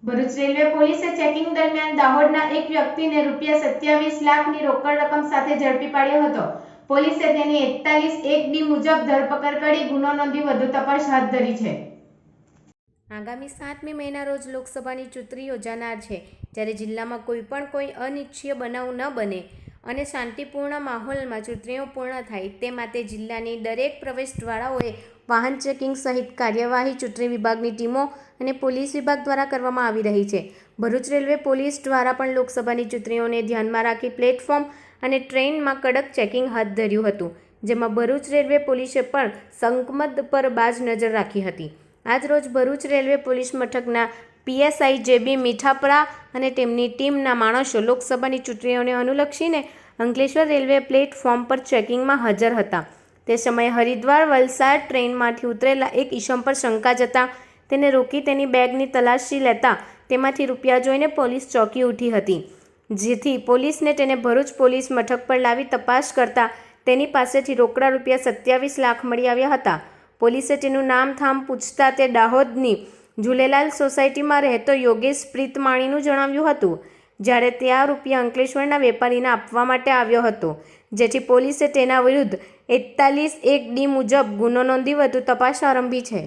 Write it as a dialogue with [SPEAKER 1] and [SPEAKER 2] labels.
[SPEAKER 1] Bharuch railway પોલીસે checking દરમિયાન દાહોદના એક વ્યક્તિને ₹27 લાખની રોકડ રકમ સાથે ઝડપી પાડ્યો હતો। પોલીસે તેની 41(1)B મુજબ ધરપકડ કરી ગુનો નોંધી વધુ તપાસ હાથ ધરી છે।
[SPEAKER 2] આગામી 7મી મેના રોજ લોકસભાની ચૂંટણી યોજાનાર છે, જ્યારે જિલ્લામાં કોઈ અનિચ્છનીય બનાવ ન બને અને શાંતિપૂર્ણ માહોલમાં ચૂંટણીઓ પૂર્ણ થાય તે માટે જિલ્લાની દરેક પ્રવેશદ્વારોએ વાહન ચેકિંગ સહિત કાર્યવાહી ચૂંટણી વિભાગની ટીમો અને પોલીસ વિભાગ દ્વારા કરવામાં આવી રહી છે। ભરૂચ રેલવે પોલીસ દ્વારા પણ લોકસભાની ચૂંટણીઓને ધ્યાનમાં રાખી પ્લેટફોર્મ અને ટ્રેનમાં કડક ચેકિંગ હાથ ધર્યું હતું, જેમાં ભરૂચ રેલવે પોલીસે પણ સંકમદ પર બાજ નજર રાખી હતી। આજરોજ ભરૂચ રેલવે પોલીસ મથકના PSI JB મીઠાપરા અને તેમની ટીમના માણસો લોકસભાની ચૂંટણીઓને અનુલક્ષીને અંકલેશ્વર રેલવે પ્લેટફોર્મ પર ચેકિંગમાં હાજર હતા। તે સમયે હરિદ્વાર વલસાડ ટ્રેનમાંથી ઉતરેલા એક ઈસમ પર શંકા જતા તેને રોકી તેની બેગની તલાશી લેતા તેમાંથી રૂપિયા જોઈને પોલીસ ચોંકી ઉઠી હતી, જેથી પોલીસને તેને ભરૂચ પોલીસ મથક પર લાવી તપાસ કરતા તેની પાસેથી રોકડા ₹27 લાખ મળી આવ્યા હતા। પોલીસે તેનું નામ થામ પૂછતા તે દાહોદની ઝૂલેલાલ સોસાયટીમાં રહેતો યોગેશ પ્રીતમાણીનું જણાવ્યું હતું, જ્યારે તે આ રૂપિયા અંકલેશ્વરના વેપારીને આપવા માટે આવ્યો હતો, જેથી પોલીસે તેના વિરુદ્ધ 41(1)D મુજબ ગુનો નોંધી વધુ તપાસ આરંભી છે।